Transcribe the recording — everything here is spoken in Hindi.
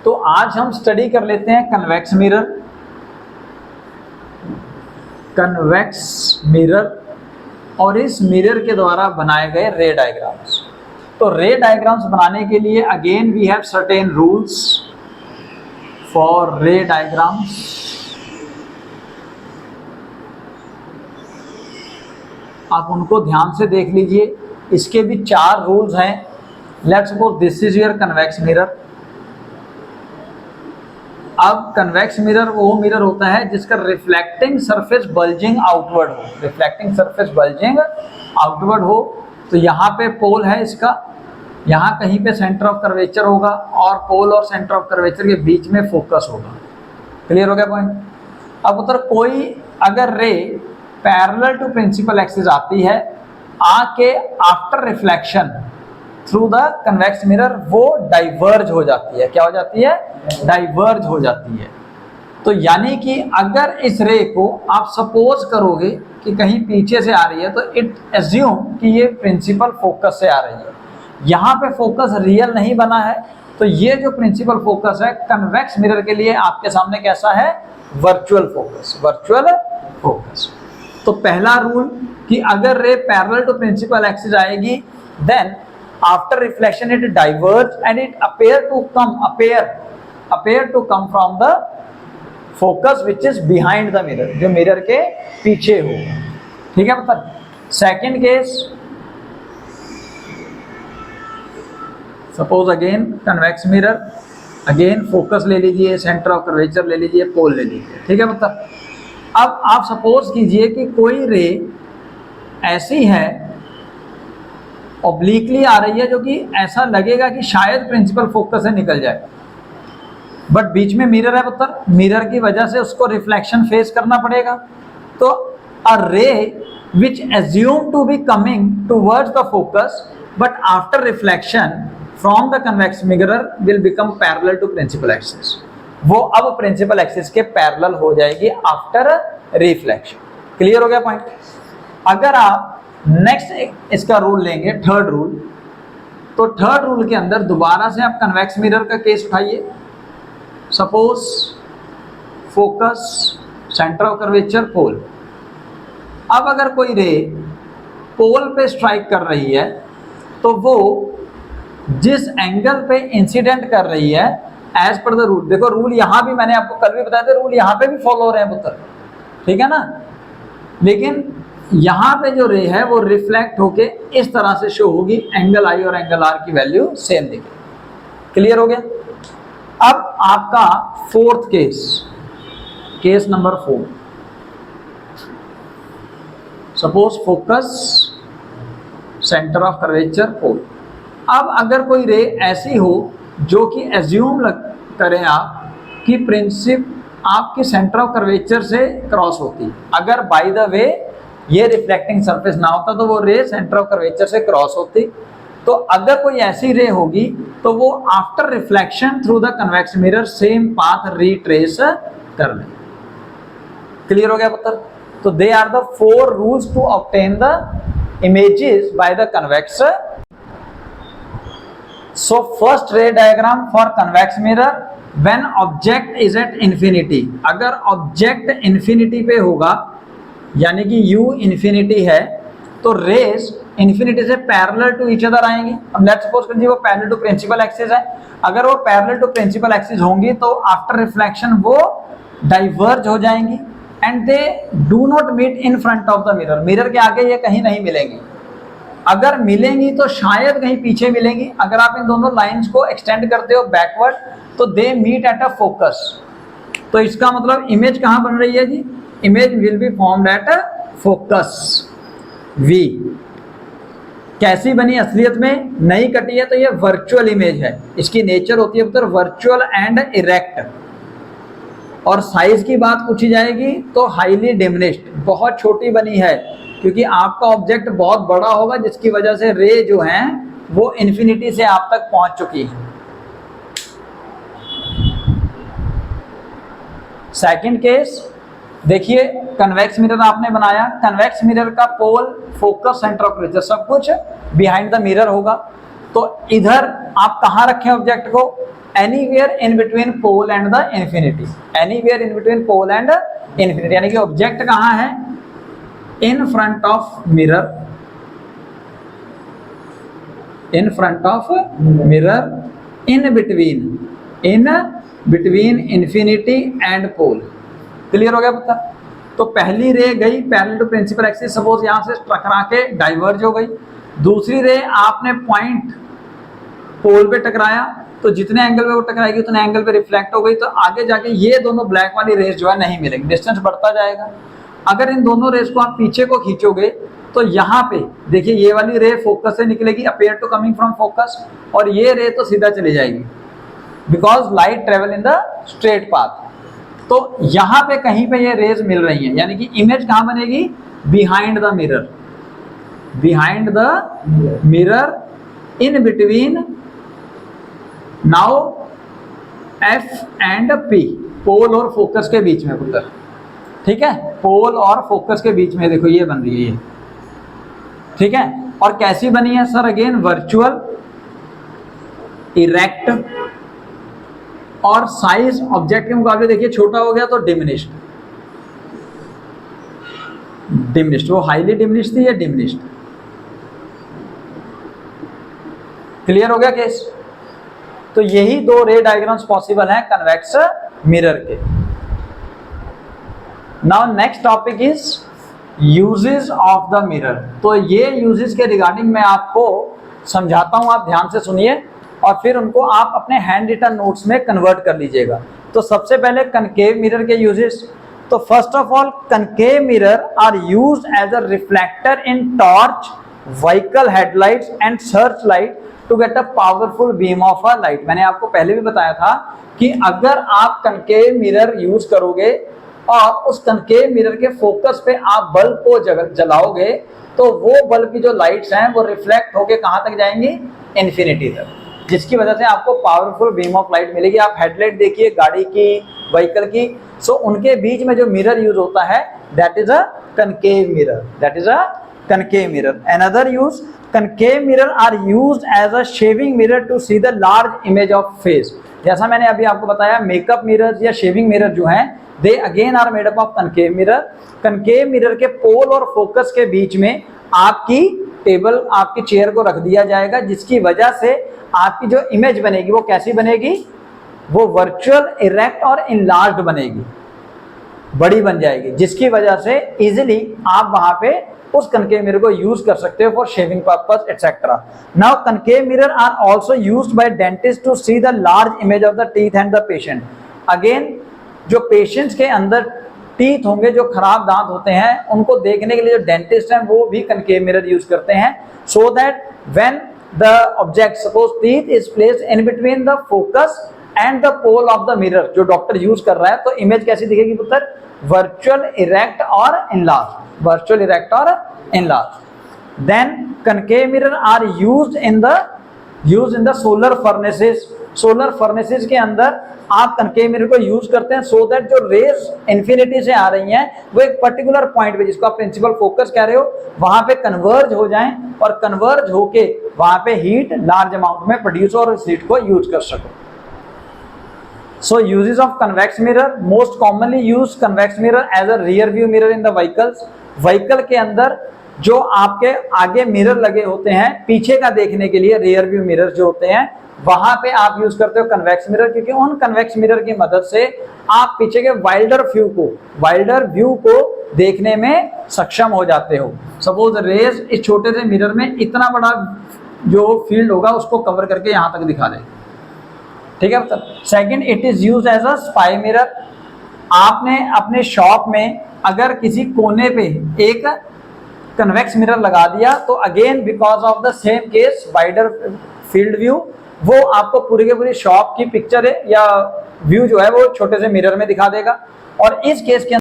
तो आज हम स्टडी कर लेते हैं कन्वेक्स मिरर। कन्वेक्स मिरर और इस मिरर के द्वारा बनाए गए रे डायग्राम्स। तो रे डायग्राम्स बनाने के लिए again we have certain rules for ray diagrams. आप उनको ध्यान से देख लीजिए। इसके भी 4 रूल्स हैं। Let's suppose this is your convex mirror. अब कन्वेक्स मिरर वो मिरर होता है जिसका रिफ्लेक्टिंग सरफेस बल्जिंग आउटवर्ड हो। रिफ्लेक्टिंग सरफेस बल्जिंग आउटवर्ड हो। तो यहाँ पे पोल है इसका, यहाँ कहीं पे सेंटर ऑफ कर्वेचर होगा और पोल और सेंटर ऑफ कर्वेचर के बीच में फोकस होगा। क्लियर हो गया पॉइंट? अब उधर कोई अगर ray parallel to principal axis आती है, आके after reflection through the convex mirror वो डाइवर्ज हो जाती है। क्या हो जाती है? डाइवर्ज हो जाती है। तो यानी कि अगर इस रे को आप सपोज करोगे कि कहीं पीछे से आ रही है तो इट एज्यूम कि ये प्रिंसिपल फोकस से आ रही है। यहाँ पे फोकस रियल नहीं बना है, तो ये जो प्रिंसिपल फोकस है कन्वेक्स मिरर के लिए आपके सामने कैसा है? Virtual focus. Virtual focus. तो पहला रूल कि अगर ray parallel to principal axis आएगी, then after reflection it diverge and it appear to come from the focus which is behind the mirror, जो मिरर के पीछे हो। ठीक है? मतलब second case, suppose again convex mirror, again focus ले लीजिए, सेंटर ऑफ कर्वेचर ले लीजिए, पोल ले लीजिए। ठीक है? मतलब अब आप सपोज कीजिए कि कोई रे ऐसी है, ऑब्लिकली आ रही है, जो कि ऐसा लगेगा कि शायद प्रिंसिपल फोकस से निकल जाए, बट बीच में मिरर है। पुत्र मिरर की वजह से उसको रिफ्लेक्शन फेस करना पड़ेगा। तो a ray which assume to be coming towards the focus but after reflection from the convex mirror will become parallel to principal axis. वो अब प्रिंसिपल एक्सिस के पैरेलल हो जाएगी आफ्टर रिफ्लेक्शन। क्लियर हो गया पॉइंट? अगर आप नेक्स्ट इसका रूल लेंगे, थर्ड रूल, तो थर्ड रूल के अंदर दोबारा से आप कन्वेक्स मिरर का केस उठाइए। Suppose focus, centre of curvature, pole. अब अगर कोई रे पोल पे स्ट्राइक कर रही है तो वो जिस एंगल पे इंसिडेंट कर रही है एज पर द रूल, देखो रूल यहाँ भी मैंने आपको कल भी बताया था, रूल यहाँ पे भी फॉलो हो रहे हैं पुत्र। ठीक है ना? लेकिन यहाँ पे जो रे है वो रिफ्लेक्ट होके इस तरह से शो होगी, एंगल आई और एंगल आर की वैल्यू सेम दिखेगी। क्लियर हो गया? अब आपका fourth case, case number 4। Suppose focus, centre of curvature, pole. अब अगर कोई रे ऐसी हो जो कि एज्यूम करें आप कि प्रिंसिप आपके सेंटर ऑफ कर्वेचर से क्रॉस होती है। अगर बाय द वे ये रिफ्लेक्टिंग सरफेस ना होता तो वो रे सेंटर ऑफ कर्वेचर से क्रॉस होती। तो अगर कोई ऐसी रे होगी तो वो after reflection through the convex mirror same path retrace कर ले। क्लियर हो गया पुत्र? तो they are the 4 rules to obtain the images by the convex. So first ray diagram for convex mirror, when object is at infinity. अगर ऑब्जेक्ट इंफिनिटी पे होगा यानी कि u इंफिनिटी है तो रेज इंफिनिटी से पैरेलल टू ईच अदर आएंगी। अब लेट्स सपोज करिए वो पैरेलल टू प्रिंसिपल एक्सिस है। अगर वो पैरेलल टू प्रिंसिपल एक्सिस होंगी तो आफ्टर रिफ्लेक्शन वो डाइवर्ज हो जाएंगी and they do not meet in front of the mirror. Mirror के आगे ये कहीं नहीं मिलेंगी। अगर मिलेंगी तो शायद कहीं पीछे मिलेंगी। अगर आप इन दोनों लाइंस को एक्सटेंड करते हो बैकवर्ड तो they meet at a focus. तो इसका मतलब इमेज कहाँ बन रही है जी? Image will be formed at focus V। कैसी बनी असलियत में? नहीं कटी है तो ये वर्चुअल इमेज है। इसकी नेचर होती है पुत्र वर्चुअल एंड इरेक्ट। और साइज की बात पूछी जाएगी तो हाईली डिमिनिश्ड, बहुत छोटी बनी है, क्योंकि आपका ऑब्जेक्ट बहुत बड़ा होगा जिसकी वजह से रे जो हैं वो इन्फिनिटी से आप तक पहुंच चुकी है। सेकंड केस देखिए, कन्वेक्स मिरर आपने बनाया। कन्वेक्स मिरर का पोल, फोकस, सेंटर ऑफ कर्वेचर सब कुछ बिहाइंड द मिरर होगा। तो इधर आप कहाँ रखें ऑब्जेक्ट को, anywhere in between pole and the infinity, anywhere in between pole and infinity, यानी कि ऑब्जेक्ट कहाँ है, in front of mirror, in front of mirror, in between infinity and pole. Clear हो गया पुत्र? तो पहली रे गई parallel to principal axis, suppose यहां से टकरा के डाइवर्ज हो गई। दूसरी रे आपने पॉइंट पोल पे टकराया, तो जितने एंगल पे वो टकराएगी उतने एंगल पे रिफ्लेक्ट हो गई, तो आगे जाके ये दोनों ब्लैक वाली रेस जो है नहीं मिलेंगी, डिस्टेंस बढ़ता जाएगा। अगर इन दोनों रेस को आप पीछे को खींचोगे तो यहाँ पे देखिए ये वाली रे फोकस से निकलेगी, appear to coming from focus, और ये रे तो सीधा चली जाएगी, because light travel in the straight path. तो यहाँ पे कहीं पे ये रेज मिल रही है, यानी कि इमेज कहाँ बनेगी, behind the mirror, behind the mirror, in between now F and P, pole और फोकस के बीच में पुत्र, ठीक है, पोल और फोकस के बीच में देखो ये बन रही है ये, ठीक है। और कैसी बनी है सर, अगेन वर्चुअल, इरेक्ट, और साइज ऑब्जेक्ट के मुकाबले देखिए छोटा हो गया तो डिमिनिश्ड, डिमिनिश्ड, वो हाईली डिमिनिश्ड थी, ये डिमिनिश्ड। क्लियर हो गया केस? तो यही दो रे डायग्राम्स पॉसिबल हैं कन्वेक्स मिरर के। Now next topic is uses of the mirror. तो ये यूजेस के रिगार्डिंग मैं आपको समझाता हूं, आप ध्यान से सुनिए और फिर उनको आप अपने हैंड रिटन नोट्स में कन्वर्ट कर लीजिएगा। तो सबसे पहले कनकेव मिरर के यूजेस। तो first of all concave mirror are used as a reflector in torch, vehicle headlights and search light to get a powerful beam of a light. मैंने आपको पहले भी बताया था कि अगर आप कनकेव मिरर यूज करोगे और उस कनकेव मिरर के फोकस पे आप बल्ब को जलाओगे तो वो बल्ब की जो लाइट्स हैं वो रिफ्लेक्ट होके कहाँ तक जाएंगी, इन्फिनिटी तक, जिसकी वजह से आपको पावरफुल बीम ऑफ लाइट मिलेगी। आप हेडलाइट देखिए गाड़ी की, व्हीकल की, सो उनके बीच में जो मिरर यूज होता है that is a concave mirror, that is a concave mirror. Another use, concave mirror are used as a shaving mirror to see the large image of face. जैसा मैंने अभी आपको बताया मेकअप मिरर या शेविंग मिरर जो हैं they again are made up of concave mirror. Concave mirror के पोल और फोकस के बीच में आपकी टेबल, आपकी चेयर को रख दिया जाएगा, जिसकी वजह से आपकी जो इमेज बनेगी वो कैसी बनेगी, वो वर्चुअल, इरेक्ट और इनलार्ज्ड बनेगी, बड़ी बन जाएगी, जिसकी वजह से इजिली आप वहां पे उस कनकेव मिरर को यूज कर सकते हो for shaving purpose etcetera. Now concave mirror are also used by dentist to see the large image of the teeth and the patient. Again जो पेशेंट्स के अंदर टीथ होंगे, जो खराब दांत होते हैं, उनको देखने के लिए जो डेंटिस्ट हैं वो भी कनकेव मिरर यूज करते हैं, so that when the object, suppose teeth is placed in between the focus and the pole of the mirror, जो डॉक्टर यूज कर रहा है, तो इमेज कैसी दिखेगी पुत्र, वर्चुअल, इरेक्ट और इनलार्ज, वर्चुअल, इरेक्ट और enlarge. Then concave mirror are used in the solar furnaces. Solar furnaces के अंदर आप कनकेव मिरर को यूज करते हैं सो दैट जो रेज इन्फिनिटी से आ रही हैं वो एक पर्टिकुलर पॉइंट पे, जिसको आप प्रिंसिपल फोकस कह रहे हो, वहां पे कन्वर्ज हो जाएं और कन्वर्ज होके वहां पे हीट लार्ज अमाउंट में प्रोड्यूस और इस हीट को यूज कर सको। So uses of convex mirror, most commonly use convex mirror as a rear view mirror in the vehicles. Vehicle के अंदर जो आपके आगे मिरर लगे होते हैं पीछे का देखने के लिए, रियर व्यू मिरर जो होते हैं, वहां पे आप यूज करते हो कन्वेक्स मिरर, क्योंकि उन कन्वेक्स मिरर की मदद से आप पीछे के वाइल्डर व्यू को देखने में सक्षम हो जाते हो। सपोज रेज इस छोटे से मिरर में इतना बड़ा जो फील्ड होगा उसको कवर करके यहां तक दिखा दे, ठीक है। Second, it is used as a spy mirror. आपने अपने शॉप में अगर किसी कोने पे एक कन्वेक्स मिरर लगा दिया तो again because of the same case wider field view, वो आपको पूरी के पूरी शॉप की पिक्चर है या व्यू जो है वो छोटे से मिरर में दिखा देगा। और इस केस के